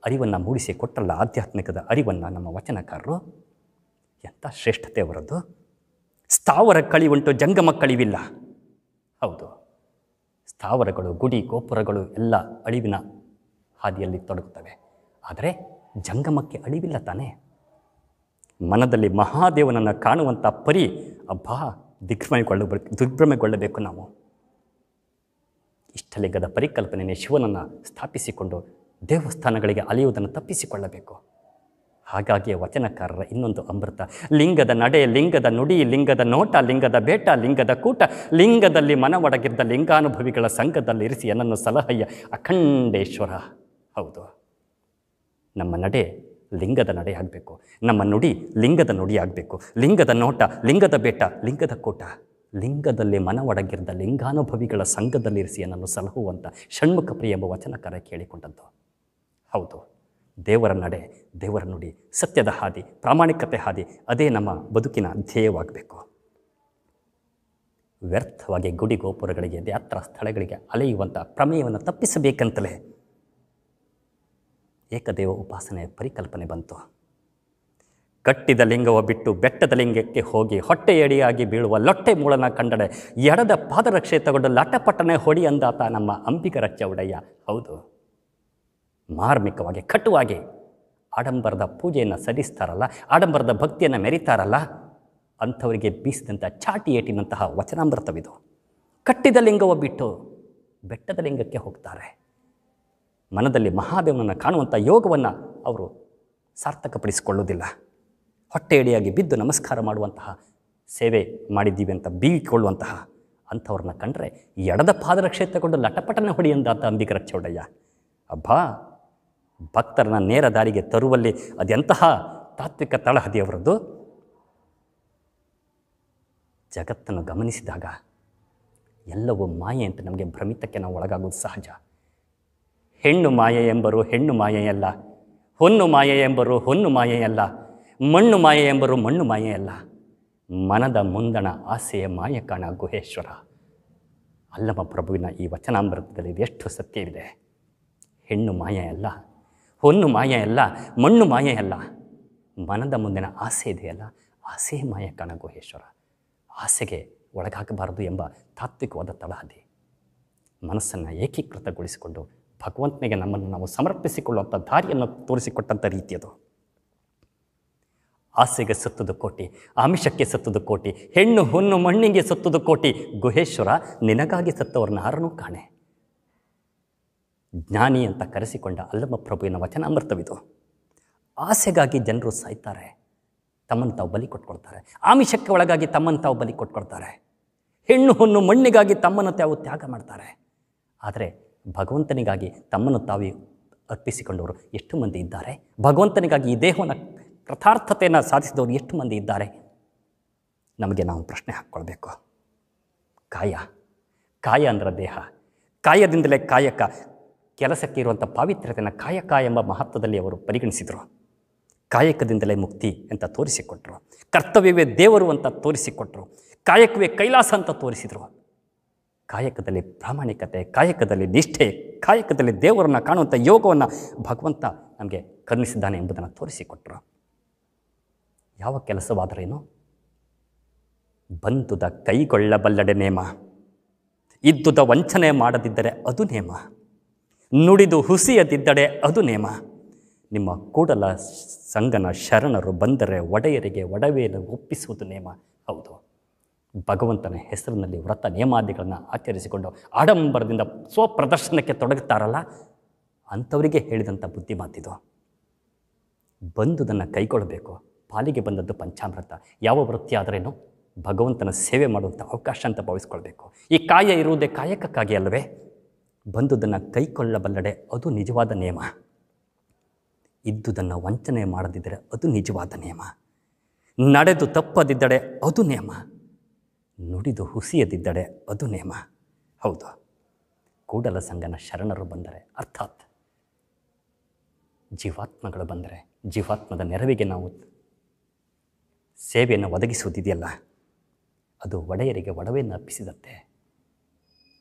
ಅರಿವನ್ನು ಮೂಡಿಸಿ ಕೊಟ್ಟಲ್ಲ ಆಧ್ಯಾತ್ಮಿಕದ ಅರಿವನ್ನು ನಮ್ಮ ವಚನಕಾರರು. ಎಂಥ ಶ್ರೇಷ್ಠತೆ ಅವರದ್ದು. ಸ್ಥಾವರ ಕಳಿವುಂಟು, ಜಂಗಮ ಕಳಿವಿಲ್ಲ. ಹೌದು, ಸ್ಥಾವರಗಳು, ಗುಡಿ ಗೋಪುರಗಳು ಎಲ್ಲ ಅಳಿವಿನ ಹಾದಿಯಲ್ಲಿ ತೊಡಗುತ್ತವೆ. ಆದರೆ ಜಂಗಮಕ್ಕೆ ಅಳಿವಿಲ್ಲ ತಾನೇ. ಮನದಲ್ಲಿ ಮಹಾದೇವನನ್ನು ಕಾಣುವಂಥ ಪರಿ ದಿಗ್ಭ್ರಮೆಗೊಳ್ಳಬೇಕು ನಾವು. ಇಷ್ಟಲಿಂಗದ ಪರಿಕಲ್ಪನೆಯೇ ಶಿವನನ್ನು ಸ್ಥಾಪಿಸಿಕೊಂಡು ದೇವಸ್ಥಾನಗಳಿಗೆ ಅಲೆಯುವುದನ್ನು ತಪ್ಪಿಸಿಕೊಳ್ಳಬೇಕು. ಹಾಗಾಗಿ ವಚನಕಾರರ ಇನ್ನೊಂದು ಅಮೃತ, ಲಿಂಗದ ನಡೆ, ಲಿಂಗದ ನುಡಿ, ಲಿಂಗದ ನೋಟ, ಲಿಂಗದ ಬೇಟ, ಲಿಂಗದ ಕೂಟ, ಲಿಂಗದಲ್ಲಿ ಮನವೊಡಗಿದ್ದ ಲಿಂಗಾನುಭವಿಗಳ ಸಂಘದಲ್ಲಿರಿಸಿ ಎನ್ನನ್ನು ಸಲಹಯ್ಯ ಅಖಂಡೇಶ್ವರ. ಹೌದು, ನಮ್ಮ ನಡೆ ಲಿಂಗದ ನಡೆ ಆಗಬೇಕು, ನಮ್ಮ ನುಡಿ ಲಿಂಗದ ನುಡಿ ಆಗಬೇಕು, ಲಿಂಗದ ನೋಟ, ಲಿಂಗದ ಬೇಟ, ಲಿಂಗದ ಕೂಟ, ಲಿಂಗದಲ್ಲಿ ಮನವೊಡಗಿದ್ದ ಲಿಂಗಾನುಭವಿಗಳ ಸಂಘದಲ್ಲಿರಿಸಿ ಎನ್ನನ್ನು ಸಲಹುವಂಥ ಷಣ್ಮುಖ ಪ್ರಿಯ ಎಂಬ ವಚನಕಾರ ಕೇಳಿಕೊಂಡದ್ದು. ಹೌದು, ದೇವರ ನಡೆ, ದೇವರ ನುಡಿ, ಸತ್ಯದ ಹಾದಿ, ಪ್ರಾಮಾಣಿಕತೆ ಹಾದಿ, ಅದೇ ನಮ್ಮ ಬದುಕಿನ ಧ್ಯೇಯವಾಗಬೇಕು. ವ್ಯರ್ಥವಾಗಿ ಗುಡಿ ಗೋಪುರಗಳಿಗೆ, ಯಾತ್ರಾ ಸ್ಥಳಗಳಿಗೆ ಅಲೆಯುವಂಥ ಪ್ರಮೇಯವನ್ನು ತಪ್ಪಿಸಬೇಕಂತಲೇ ಏಕದೇವ ಉಪಾಸನೆಯ ಪರಿಕಲ್ಪನೆ ಬಂತು. ಕಟ್ಟಿದ ಲಿಂಗವ ಬಿಟ್ಟು ಬೆಟ್ಟದ ಲಿಂಗಕ್ಕೆ ಹೋಗಿ ಹೊಟ್ಟೆಯಡಿಯಾಗಿ ಬೀಳುವ ಲೊಟ್ಟೆ ಮೂಳನ ಕಂಡಡೆ ಎಡದ ಪಾದರಕ್ಷೆ ತಗೊಂಡು ಲಟಪಟನೆ ಹೊಡಿ ಅಂದಾತ ನಮ್ಮ ಅಂಬಿಗರ ಚೌಡಯ್ಯ. ಹೌದು, ಮಾರ್ಮಿಕವಾಗಿ ಕಟುವಾಗಿ ಆಡಂಬರದ ಪೂಜೆಯನ್ನು ಸಲ್ಲಿಸ್ತಾರಲ್ಲ, ಆಡಂಬರದ ಭಕ್ತಿಯನ್ನು ಮೆರಿತಾರಲ್ಲ, ಅಂಥವರಿಗೆ ಬೀಸಿದಂಥ ಚಾಟಿ ಏಟಿನಂತಹ ವಚನಾಮೃತವಿದು. ಕಟ್ಟಿದ ಲಿಂಗವ ಬಿಟ್ಟು ಬೆಟ್ಟದ ಲಿಂಗಕ್ಕೆ ಹೋಗ್ತಾರೆ. ಮನದಲ್ಲಿ ಮಹಾದೇವನನ್ನು ಕಾಣುವಂಥ ಯೋಗವನ್ನು ಅವರು ಸಾರ್ಥಕಪಡಿಸಿಕೊಳ್ಳುವುದಿಲ್ಲ. ಹೊಟ್ಟೆಯಡಿಯಾಗಿ ಬಿದ್ದು ನಮಸ್ಕಾರ ಮಾಡುವಂತಹ, ಸೇವೆ ಮಾಡಿದ್ದೀವಿ ಅಂತ ಬೀಗಿಕೊಳ್ಳುವಂತಹ ಅಂಥವ್ರನ್ನ ಕಂಡ್ರೆ ಎಡದ ಪಾದರಕ್ಷೆ ತಗೊಂಡು ಲಟಪಟನೆ ಹೊಡೆಯಂದಾತ ಅಂಬಿಗರ ಚೌಡಯ್ಯ. ಭಕ್ತರನ್ನ ನೇರ ದಾರಿಗೆ ತರುವಲ್ಲಿ ಅದೆಂತಹ ತಾತ್ವಿಕ ತಳಹದಿಯವರದ್ದು. ಜಗತ್ತನ್ನು ಗಮನಿಸಿದಾಗ ಎಲ್ಲವೂ ಮಾಯೆ ಅಂತ ನಮಗೆ ಭ್ರಮಿತಕ್ಕೆ ನಾವು ಒಳಗಾಗೋದು ಸಹಜ. ಹೆಣ್ಣು ಮಾಯೆ ಎಂಬರು ಹೆಣ್ಣು ಮಾಯೆಯಲ್ಲ, ಹೊನ್ನು ಮಾಯೆ ಎಂಬರು ಹೊನ್ನು ಮಾಯೆಯಲ್ಲ, ಮಣ್ಣು ಮಾಯೆ ಎಂಬರು ಮಣ್ಣು ಮಾಯೆಯಲ್ಲ, ಮನದ ಮುಂದಣ ಆಸೆಯ ಮಾಯ ಕಾಣ ಗುಹೇಶ್ವರ. ಅಲ್ಲಮ ಪ್ರಭುವಿನ ಈ ವಚನಾಮೃತದಲ್ಲಿ ಎಷ್ಟು ಸತ್ಯವಿದೆ. ಹೆಣ್ಣು ಮಾಯೆಯಲ್ಲ, ಹೊನ್ನು ಮಾಯೆಯಲ್ಲ, ಮಣ್ಣು ಮಾಯೆಯಲ್ಲ, ಮನದ ಮುಂದಿನ ಆಸೆ ಇದೆಯಲ್ಲ, ಆಸೆ ಮಾಯ ಕಾಣ ಗುಹೇಶ್ವರ. ಆಸೆಗೆ ಒಳಗಾಗಬಾರದು ಎಂಬ ತಾತ್ವಿಕವಾದ ತಳಹದಿ. ಮನಸ್ಸನ್ನು ಏಕೀಕೃತಗೊಳಿಸಿಕೊಂಡು ಭಗವಂತನಿಗೆ ನಮ್ಮನ್ನು ನಾವು ಸಮರ್ಪಿಸಿಕೊಳ್ಳುವಂಥ ದಾರಿಯನ್ನು ತೋರಿಸಿಕೊಟ್ಟಂಥ ರೀತಿಯದು. ಆಸೆಗೆ ಸತ್ತುದು ಕೋಟಿ, ಆಮಿಷಕ್ಕೆ ಸತ್ತುದು ಕೋಟಿ, ಹೆಣ್ಣು ಹೊನ್ನು ಮಣ್ಣಿಗೆ ಸತ್ತುದು ಕೋಟಿ, ಗುಹೇಶ್ವರ ನಿನಗಾಗಿ ಸತ್ತವರನ್ನ ಯಾರನ್ನೂ ಕಾಣೆ. ಜ್ಞಾನಿ ಅಂತ ಕರೆಸಿಕೊಂಡ ಅಲ್ಲಮ ಪ್ರಭುವಿನ ವಚನಾಮೃತವಿದು. ಆಸೆಗಾಗಿ ಜನರು ಸಾಯ್ತಾರೆ, ತಮ್ಮನ್ನು ತಾವು ಬಲಿ ಕೊಟ್ಕೊಳ್ತಾರೆ. ಆಮಿಷಕ್ಕೆ ಒಳಗಾಗಿ ತಮ್ಮನ್ನು ತಾವು ಬಲಿ ಕೊಟ್ಕೊಳ್ತಾರೆ. ಹೆಣ್ಣು ಹೊನ್ನು ಮಣ್ಣಿಗಾಗಿ ತಮ್ಮನ್ನು ತಾವು ತ್ಯಾಗ ಮಾಡ್ತಾರೆ. ಆದರೆ ಭಗವಂತನಿಗಾಗಿ ತಮ್ಮನ್ನು ತಾವು ಅರ್ಪಿಸಿಕೊಂಡವರು ಎಷ್ಟು ಮಂದಿ ಇದ್ದಾರೆ? ಭಗವಂತನಿಗಾಗಿ ಈ ದೇಹವನ್ನು ಕೃತಾರ್ಥತೆಯನ್ನು ಸಾಧಿಸಿದವರು ಎಷ್ಟು ಮಂದಿ ಇದ್ದಾರೆ? ನಮಗೆ ನಾವು ಪ್ರಶ್ನೆ ಹಾಕ್ಕೊಳ್ಬೇಕು. ಕಾಯ. ಕಾಯ ಅಂದರೆ ದೇಹ. ಕಾಯದಿಂದಲೇ ಕಾಯಕ. ಕೆಲಸಕ್ಕೆ ಇರುವಂಥ ಪಾವಿತ್ರ್ಯತೆಯನ್ನು ಕಾಯಕ ಎಂಬ ಮಹತ್ವದಲ್ಲಿ ಅವರು ಪರಿಗಣಿಸಿದರು. ಕಾಯಕದಿಂದಲೇ ಮುಕ್ತಿ ಅಂತ ತೋರಿಸಿಕೊಟ್ರು. ಕರ್ತವ್ಯವೇ ದೇವರು ಅಂತ ತೋರಿಸಿಕೊಟ್ರು. ಕಾಯಕವೇ ಕೈಲಾಸ ಅಂತ ತೋರಿಸಿದರು. ಕಾಯಕದಲ್ಲಿ ಪ್ರಾಮಾಣಿಕತೆ, ಕಾಯಕದಲ್ಲಿ ನಿಷ್ಠೆ, ಕಾಯಕದಲ್ಲಿ ದೇವರನ್ನು ಕಾಣುವಂಥ ಯೋಗವನ್ನು ಭಗವಂತ ನಮಗೆ ಕರುಣಿಸಿದ್ದಾನೆ ಎಂಬುದನ್ನು ತೋರಿಸಿಕೊಟ್ರು. ಯಾವ ಕೆಲಸವಾದರೇನು? ಬಂದುದ ಕೈಗೊಳ್ಳಬಲ್ಲಡೆ ನೇಮ, ಇದ್ದುದ ವಂಚನೆ ಮಾಡದಿದ್ದರೆ ಅದು ನೇಮ, ನುಡಿದು ಹುಸಿಯದಿದ್ದಡೆ ಅದು ನೇಮ. ನಿಮ್ಮ ಕೂಡಲ ಸಂಗನ ಶರಣರು ಬಂದರೆ ಒಡೆಯರಿಗೆ ಒಡವೆಯನ್ನು ಒಪ್ಪಿಸುವುದು ನೇಮ. ಹೌದು, ಭಗವಂತನ ಹೆಸರಿನಲ್ಲಿ ವ್ರತ ನೇಮಾದಿಗಳನ್ನು ಆಚರಿಸಿಕೊಂಡು ಆಡಂಬರದಿಂದ ಸ್ವಪ್ರದರ್ಶನಕ್ಕೆ ತೊಡಗುತ್ತಾರಲ್ಲ, ಅಂಥವರಿಗೆ ಹೇಳಿದಂಥ ಬುದ್ಧಿ ಮಾತಿದು. ಬಂದುದನ್ನು ಕೈಗೊಳ್ಳಬೇಕು. ಪಾಲಿಗೆ ಬಂದದ್ದು ಪಂಚಾಮೃತ. ಯಾವ ವೃತ್ತಿ ಆದರೇನು ಭಗವಂತನ ಸೇವೆ ಮಾಡುವಂಥ ಅವಕಾಶ ಅಂತ ಭಾವಿಸ್ಕೊಳ್ಬೇಕು. ಈ ಕಾಯ ಇರುವುದೇ ಕಾಯಕಕ್ಕಾಗಿ ಅಲ್ಲವೇ? ಬಂದುದನ್ನು ಕೈಕೊಳ್ಳಬಲ್ಲಡೆ ಅದು ನಿಜವಾದ ನೇಮ. ಇದ್ದುದನ್ನು ವಂಚನೆ ಮಾಡದಿದ್ದರೆ ಅದು ನಿಜವಾದ ನೇಮ. ನಡೆದು ತಪ್ಪದಿದ್ದಡೆ ಅದು ನೇಮ, ನುಡಿದು ಹುಸಿಯದಿದ್ದಡೆ ಅದು ನೇಮ. ಹೌದು, ಕೂಡಲ ಸಂಗನ ಶರಣರು ಬಂದರೆ, ಅರ್ಥಾತ್ ಜೀವಾತ್ಮಗಳು ಬಂದರೆ, ಜೀವಾತ್ಮದ ನೆರವಿಗೆ ನಾವು ಸೇವೆಯನ್ನು ಒದಗಿಸುವುದಿದೆಯಲ್ಲ, ಅದು ಒಡೆಯರಿಗೆ ಒಡವೆಯನ್ನು ಅರ್ಪಿಸಿದಂತೆ.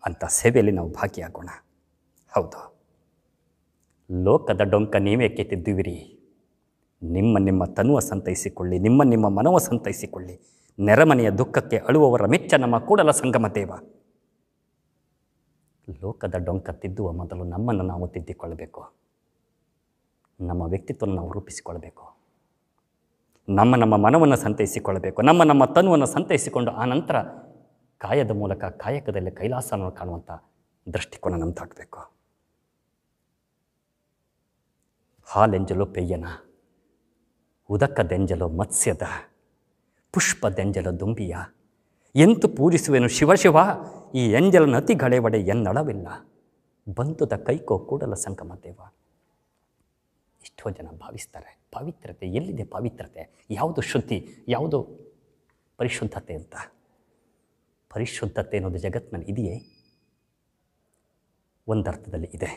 ಅಂಥ ಸೇವೆಯಲ್ಲಿ ನಾವು ಭಾಗಿಯಾಗೋಣ. ಹೌದು, ಲೋಕದ ಡೊಂಕ ನೀವೇಕೆ ತಿದ್ದುವಿರಿ? ನಿಮ್ಮ ತನುವ ಸಂತೈಸಿಕೊಳ್ಳಿ, ನಿಮ್ಮ ಮನವ ಸಂತೈಸಿಕೊಳ್ಳಿ. ನೆರೆಮನೆಯ ದುಃಖಕ್ಕೆ ಅಳುವವರ ಮೆಚ್ಚ ನಮ್ಮ ಕೂಡಲ ಸಂಗಮ ದೇವ. ಲೋಕದ ಡೊಂಕ ತಿದ್ದುವ ಮೊದಲು ನಮ್ಮನ್ನು ನಾವು ತಿದ್ದಿಕೊಳ್ಳಬೇಕು. ನಮ್ಮ ವ್ಯಕ್ತಿತ್ವವನ್ನು ನಾವು ರೂಪಿಸಿಕೊಳ್ಬೇಕು. ನಮ್ಮ ಮನವನ್ನು ಸಂತೈಸಿಕೊಳ್ಳಬೇಕು. ನಮ್ಮ ತನುವನ್ನು ಸಂತೈಸಿಕೊಂಡು ಆ ನಂತರ ಕಾಯದ ಮೂಲಕ ಕಾಯಕದಲ್ಲಿ ಕೈಲಾಸವನ್ನು ಕಾಣುವಂಥ ದೃಷ್ಟಿಕೋನ ನಮ್ದಾಗಬೇಕು. ಹಾಲೆಂಜಲು ಪೆಯ್ಯನ, ಉದಕದೆಂಜಲು ಮತ್ಸ್ಯದ, ಪುಷ್ಪದೆಂಜಲು ದುಂಬಿಯ, ಎಂತು ಪೂಜಿಸುವೆನು ಶಿವ, ಈ ಎಂಜಲನ ಅತಿ ಗಳೆವಡೆ ಎನ್ನಳವಿಲ್ಲ, ಬಂತುದ ಕೈಕೋ ಕೂಡಲ ಸಂಗಮ ದೇವ. ಎಷ್ಟೋ ಜನ ಭಾವಿಸ್ತಾರೆ, ಪವಿತ್ರತೆ ಎಲ್ಲಿದೆ? ಪವಿತ್ರತೆ ಯಾವುದು? ಶುದ್ಧಿ ಯಾವುದು? ಪರಿಶುದ್ಧತೆ ಅಂತ. ಪರಿಶುದ್ಧತೆ ಅನ್ನೋದು ಜಗತ್ತಿನಲ್ಲಿ ಇದೆಯೇ? ಒಂದರ್ಥದಲ್ಲಿ ಇದೆ.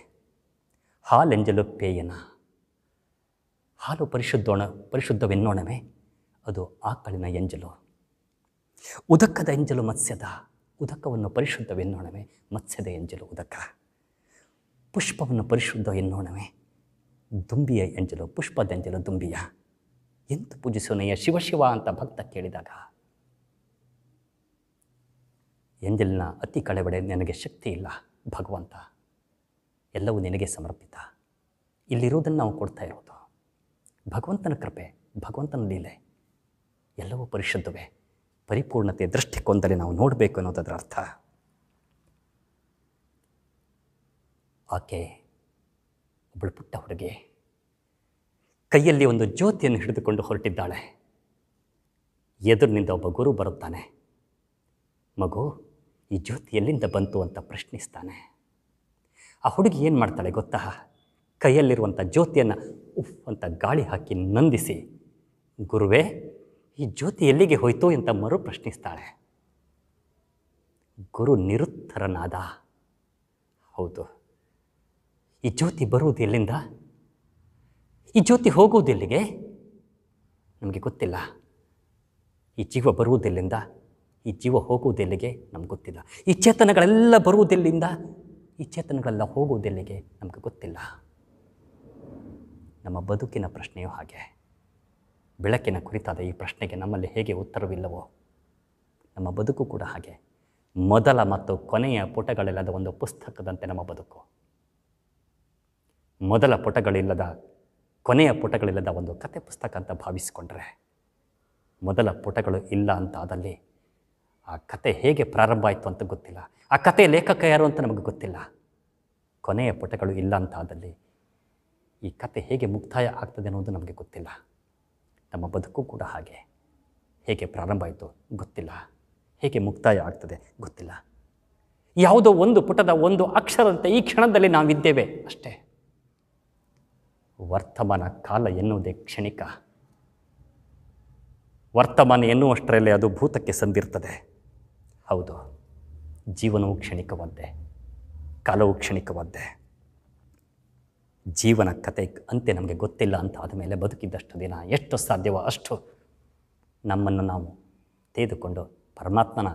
ಹಾಲೆಂಜಲು ಪೇಯನ, ಹಾಲು ಪರಿಶುದ್ಧವೆನ್ನೋಣವೇ? ಅದು ಆಕಳಿನ ಎಂಜಲು. ಉದಕದ ಎಂಜಲು ಮತ್ಸ್ಯದ, ಉದಕವನ್ನು ಪರಿಶುದ್ಧವೆನ್ನೋಣವೇ? ಮತ್ಸ್ಯದ ಎಂಜಲು ಉದಕ. ಪುಷ್ಪವನ್ನು ಪರಿಶುದ್ಧ ಎನ್ನೋಣವೇ? ದುಂಬಿಯ ಎಂಜಲು, ಪುಷ್ಪದ ಎಂಜಲು ದುಂಬಿಯ. ಎಂತು ಪೂಜಿಸೋನಯ್ಯ ಶಿವ ಅಂತ ಭಕ್ತ ಕೇಳಿದಾಗ, ಎಂಜಲಿನ ಅತಿ ಕಳೆವಡೆ ನನಗೆ ಶಕ್ತಿ ಇಲ್ಲ ಭಗವಂತ, ಎಲ್ಲವೂ ನಿನಗೆ ಸಮರ್ಪಿತ. ಇಲ್ಲಿರುವುದನ್ನು ನಾವು ಕೊಡ್ತಾ ಇರೋದು ಭಗವಂತನ ಕೃಪೆ, ಭಗವಂತನ ಲೀಲೆ. ಎಲ್ಲವೂ ಪರಿಶುದ್ಧವೇ. ಪರಿಪೂರ್ಣತೆ ದೃಷ್ಟಿಕೋನದಲ್ಲಿ ನಾವು ನೋಡಬೇಕು ಅನ್ನೋದರ ಅರ್ಥ. ಆಕೆ ಒಬ್ಬಳು ಪುಟ್ಟ ಹುಡುಗಿ ಕೈಯಲ್ಲಿ ಒಂದು ಜ್ಯೋತಿಯನ್ನು ಹಿಡಿದುಕೊಂಡು ಹೊರಟಿದ್ದಾಳೆ. ಎದುರಿನಿಂದ ಒಬ್ಬ ಗುರು ಬರುತ್ತಾನೆ. ಮಗು, ಈ ಜ್ಯೋತಿ ಎಲ್ಲಿಂದ ಬಂತು ಅಂತ ಪ್ರಶ್ನಿಸ್ತಾನೆ. ಆ ಹುಡುಗಿ ಏನು ಮಾಡ್ತಾಳೆ ಗೊತ್ತಾ? ಕೈಯಲ್ಲಿರುವಂಥ ಜ್ಯೋತಿಯನ್ನು ಉಫ್ ಅಂತ ಗಾಳಿ ಹಾಕಿ ನಂದಿಸಿ, ಗುರುವೇ ಈ ಜ್ಯೋತಿ ಎಲ್ಲಿಗೆ ಹೋಯಿತು ಅಂತ ಮರು ಪ್ರಶ್ನಿಸ್ತಾಳೆ. ಗುರು ನಿರುತ್ತರನಾದ. ಹೌದು, ಈ ಜ್ಯೋತಿ ಬರುವುದು ಎಲ್ಲಿಂದ? ಈ ಜ್ಯೋತಿ ಹೋಗುವುದೆಲ್ಲಿಗೆ? ನಮಗೆ ಗೊತ್ತಿಲ್ಲ. ಈ ಜೀವ ಬರುವುದೆಲ್ಲಿಂದ? ಈ ಜೀವ ಹೋಗುವುದೆಲ್ಲಿಗೆ? ನಮ್ಗೆ ಗೊತ್ತಿಲ್ಲ. ಈ ಚೇತನಗಳೆಲ್ಲ ಬರುವುದೆಲ್ಲಿಂದ? ಈ ಚೇತನಗಳೆಲ್ಲ ಹೋಗುವುದೆಲ್ಲಿಗೆ? ನಮಗೆ ಗೊತ್ತಿಲ್ಲ. ನಮ್ಮ ಬದುಕಿನ ಪ್ರಶ್ನೆಯೂ ಹಾಗೆ. ಬೆಳಕಿನ ಕುರಿತಾದ ಈ ಪ್ರಶ್ನೆಗೆ ನಮ್ಮಲ್ಲಿ ಹೇಗೆ ಉತ್ತರವಿಲ್ಲವೋ, ನಮ್ಮ ಬದುಕು ಕೂಡ ಹಾಗೆ. ಮೊದಲ ಮತ್ತು ಕೊನೆಯ ಪುಟಗಳಿಲ್ಲದ ಒಂದು ಪುಸ್ತಕದಂತೆ ನಮ್ಮ ಬದುಕು. ಮೊದಲ ಪುಟಗಳಿಲ್ಲದ, ಕೊನೆಯ ಪುಟಗಳಿಲ್ಲದ ಒಂದು ಕತೆ ಪುಸ್ತಕ ಅಂತ ಭಾವಿಸಿಕೊಂಡ್ರೆ, ಮೊದಲ ಪುಟಗಳು ಇಲ್ಲ ಅಂತ ಆದಲ್ಲಿ ಆ ಕತೆ ಹೇಗೆ ಪ್ರಾರಂಭ ಆಯಿತು ಅಂತ ಗೊತ್ತಿಲ್ಲ. ಆ ಕತೆ ಲೇಖಕ ಯಾರು ಅಂತ ನಮಗೆ ಗೊತ್ತಿಲ್ಲ. ಕೊನೆಯ ಪುಟಗಳು ಇಲ್ಲ ಅಂತ ಆದಲ್ಲಿ ಈ ಕತೆ ಹೇಗೆ ಮುಕ್ತಾಯ ಆಗ್ತದೆ ಅನ್ನೋದು ನಮಗೆ ಗೊತ್ತಿಲ್ಲ. ನಮ್ಮ ಬದುಕು ಕೂಡ ಹಾಗೆ. ಹೇಗೆ ಪ್ರಾರಂಭ ಆಯಿತು ಗೊತ್ತಿಲ್ಲ, ಹೇಗೆ ಮುಕ್ತಾಯ ಆಗ್ತದೆ ಗೊತ್ತಿಲ್ಲ. ಯಾವುದೋ ಒಂದು ಪುಟದ ಒಂದು ಅಕ್ಷರದಂತೆ ಈ ಕ್ಷಣದಲ್ಲಿ ನಾವಿದ್ದೇವೆ ಅಷ್ಟೇ. ವರ್ತಮಾನ ಕಾಲ ಎನ್ನುವುದೇ ಕ್ಷಣಿಕ. ವರ್ತಮಾನ ಎನ್ನುವಷ್ಟರಲ್ಲೇ ಅದು ಭೂತಕ್ಕೆ ಸಂದಿರ್ತದೆ. ಹೌದು, ಜೀವನವು ಕ್ಷಣಿಕವಾದ್ದೆ, ಕಾಲವು ಕ್ಷಣಿಕವಾದ್ದೆ. ಜೀವನ ಕತೆ ಅಂತೆ ನಮಗೆ ಗೊತ್ತಿಲ್ಲ ಅಂತ ಆದಮೇಲೆ ಬದುಕಿದ್ದಷ್ಟು ದಿನ ಎಷ್ಟು ಸಾಧ್ಯವೋ ಅಷ್ಟು ನಮ್ಮನ್ನು ನಾವು ತೆಗೆದುಕೊಂಡು ಪರಮಾತ್ಮನ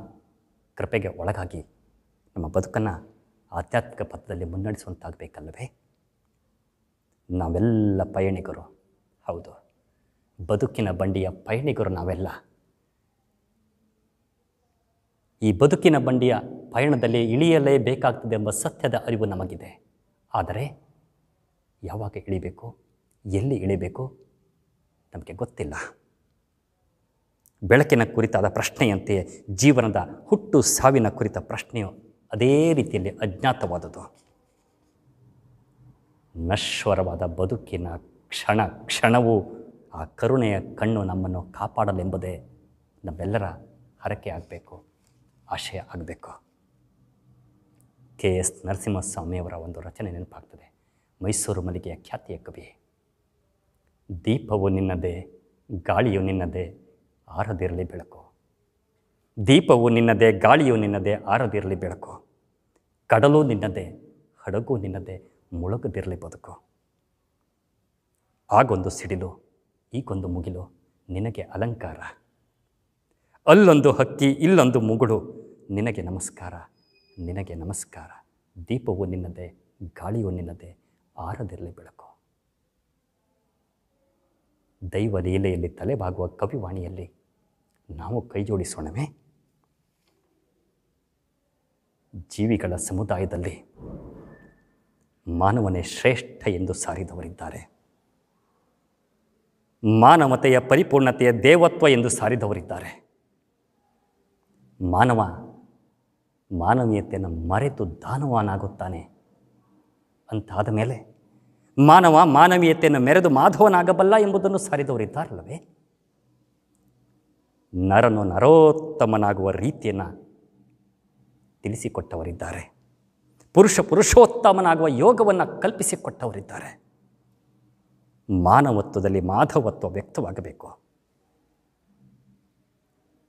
ಕೃಪೆಗೆ ಒಳಗಾಗಿ ನಮ್ಮ ಬದುಕನ್ನು ಆಧ್ಯಾತ್ಮಿಕ ಪಥದಲ್ಲಿ ಮುನ್ನಡೆಸುವಂತಾಗಬೇಕಲ್ಲವೇ? ನಾವೆಲ್ಲ ಪಯಣಿಗರು. ಹೌದು, ಬದುಕಿನ ಬಂಡಿಯ ಪಯಣಿಗರು ನಾವೆಲ್ಲ. ಈ ಬದುಕಿನ ಬಂಡಿಯ ಪಯಣದಲ್ಲಿ ಇಳಿಯಲೇಬೇಕಾಗ್ತದೆ ಎಂಬ ಸತ್ಯದ ಅರಿವು ನಮಗಿದೆ. ಆದರೆ ಯಾವಾಗ ಇಳಿಬೇಕು, ಎಲ್ಲಿ ಇಳಿಬೇಕು ನಮಗೆ ಗೊತ್ತಿಲ್ಲ. ಬೆಳಕಿನ ಕುರಿತಾದ ಪ್ರಶ್ನೆಯಂತೆಯೇ ಜೀವನದ ಹುಟ್ಟು ಸಾವಿನ ಕುರಿತ ಪ್ರಶ್ನೆಯು ಅದೇ ರೀತಿಯಲ್ಲಿ ಅಜ್ಞಾತವಾದುದು. ನಶ್ವರವಾದ ಬದುಕಿನ ಕ್ಷಣ ಕ್ಷಣವೂ ಆ ಕರುಣೆಯ ಕಣ್ಣು ನಮ್ಮನ್ನು ಕಾಪಾಡಲೆಂಬುದೇ ನಮ್ಮೆಲ್ಲರ ಹರಕೆ ಆಗಬೇಕು, ಆಶಯ ಆಗಬೇಕು. KS ನರಸಿಂಹಸ್ವಾಮಿಯವರ ಒಂದು ರಚನೆ ನೆನಪಾಗ್ತದೆ. ಮೈಸೂರು ಮಲ್ಲಿಗೆಯ ಖ್ಯಾತಿಯ ಕವಿ. ದೀಪವು ನಿನ್ನದೇ, ಗಾಳಿಯು ನಿನ್ನದೇ, ಆರದಿರಲಿ ಬೆಳಕು. ದೀಪವು ನಿನ್ನದೇ, ಗಾಳಿಯು ನಿನ್ನದೇ, ಆರದಿರಲಿ ಬೆಳಕು. ಕಡಲು ನಿನ್ನದೇ, ಹಡಗು ನಿನ್ನದೇ, ಮುಳುಗದಿರಲಿ ಬದುಕು. ಆಗೊಂದು ಸಿಡಿಲು, ಈಗೊಂದು ಮುಗಿಲು, ನಿನಗೆ ಅಲಂಕಾರ. ಅಲ್ಲೊಂದು ಹಕ್ಕಿ, ಇಲ್ಲೊಂದು ಮುಗುಳು, ನಿನಗೆ ನಮಸ್ಕಾರ, ನಿನಗೆ ನಮಸ್ಕಾರ. ದೀಪವು ನಿನ್ನದೇ, ಗಾಳಿಯು ನಿನ್ನದೇ, ಆರದಿರಲಿ ಬೆಳಕು. ದೈವ ಲೀಲೆಯಲ್ಲಿ ತಲೆಬಾಗುವ ಕವಿವಾಣಿಯಲ್ಲಿ ನಾವು ಕೈಜೋಡಿಸೋಣವೇ? ಜೀವಿಗಳ ಸಮುದಾಯದಲ್ಲಿ ಮಾನವನೇ ಶ್ರೇಷ್ಠ ಎಂದು ಸಾರಿದವರಿದ್ದಾರೆ. ಮಾನವತೆಯ ಪರಿಪೂರ್ಣತೆಯ ದೇವತ್ವ ಎಂದು ಸಾರಿದವರಿದ್ದಾರೆ. ಮಾನವ ಮಾನವೀಯತೆಯನ್ನು ಮರೆತು ದಾನವನಾಗುತ್ತಾನೆ ಅಂತಾದ ಮೇಲೆ ಮಾನವ ಮಾನವೀಯತೆಯನ್ನು ಮೆರೆದು ಮಾಧವನಾಗಬಲ್ಲ ಎಂಬುದನ್ನು ಸಾರಿದವರಿದ್ದಾರಲ್ಲವೇ? ನರನು ನರೋತ್ತಮನಾಗುವ ರೀತಿಯನ್ನು ತಿಳಿಸಿಕೊಟ್ಟವರಿದ್ದಾರೆ. ಪುರುಷೋತ್ತಮನಾಗುವ ಯೋಗವನ್ನು ಕಲ್ಪಿಸಿಕೊಟ್ಟವರಿದ್ದಾರೆ. ಮಾನವತ್ವದಲ್ಲಿ ಮಾಧವತ್ವ ವ್ಯಕ್ತವಾಗಬೇಕು.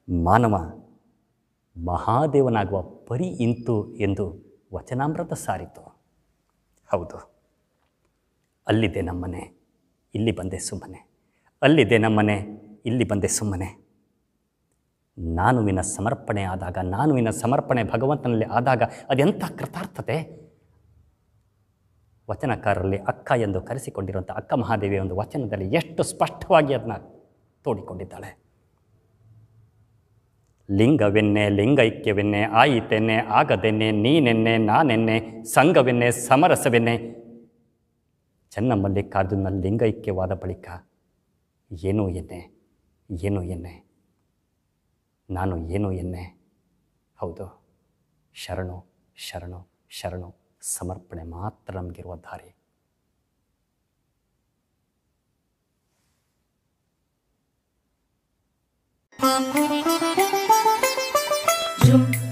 ಮಾನವ ಮಹಾದೇವನಾಗುವ ಪರಿ ಇಂತು ಎಂದು ವಚನಾಮೃತ ಸಾರಿತು. ಹೌದು, ಅಲ್ಲಿದೆ ನಮ್ಮನೆ, ಇಲ್ಲಿ ಬಂದೆ ಸುಮ್ಮನೆ. ಅಲ್ಲಿದೆ ನಮ್ಮನೆ, ಇಲ್ಲಿ ಬಂದೆ ಸುಮ್ಮನೆ. ನಾನುವಿನ ಸಮರ್ಪಣೆ ಆದಾಗ, ನಾನುವಿನ ಸಮರ್ಪಣೆ ಭಗವಂತನಲ್ಲಿ ಆದಾಗ ಅದೆಂಥ ಕೃತಾರ್ಥತೆ. ವಚನಕಾರರಲ್ಲಿ ಅಕ್ಕ ಎಂದು ಕರೆಸಿಕೊಂಡಿರುವಂಥ ಅಕ್ಕ ಮಹಾದೇವಿಯ ಒಂದು ವಚನದಲ್ಲಿ ಎಷ್ಟು ಸ್ಪಷ್ಟವಾಗಿ ಅದನ್ನು ತೋಡಿಕೊಂಡಿದ್ದಾಳೆ. ಲಿಂಗವೆನ್ನೆ, ಲಿಂಗೈಕ್ಯವೆನ್ನೆ, ಆಯಿತೆನ್ನೆ, ಆಗದೆನ್ನೆ, ನೀನೆನ್ನೆ, ನಾನೆನ್ನೆ, ಸಂಘವೆನ್ನೆ, ಸಮರಸವೆನ್ನೆ. ಚನ್ನಮಲ್ಲಿಕಾರ್ಜುನ ಲಿಂಗೈಕ್ಯವಾದ ಬಳಿಕ ಏನೂ ಎನ್ನೆ, ಏನೂ ಎನ್ನೆ, ನಾನು ಏನೂ ಎನ್ನೆ. ಹೌದು, ಶರಣು ಶರಣು ಶರಣು ಸಮರ್ಪಣೆ ಮಾತ್ರ ನಮಗಿರುವ ದಾರಿ. Zoom.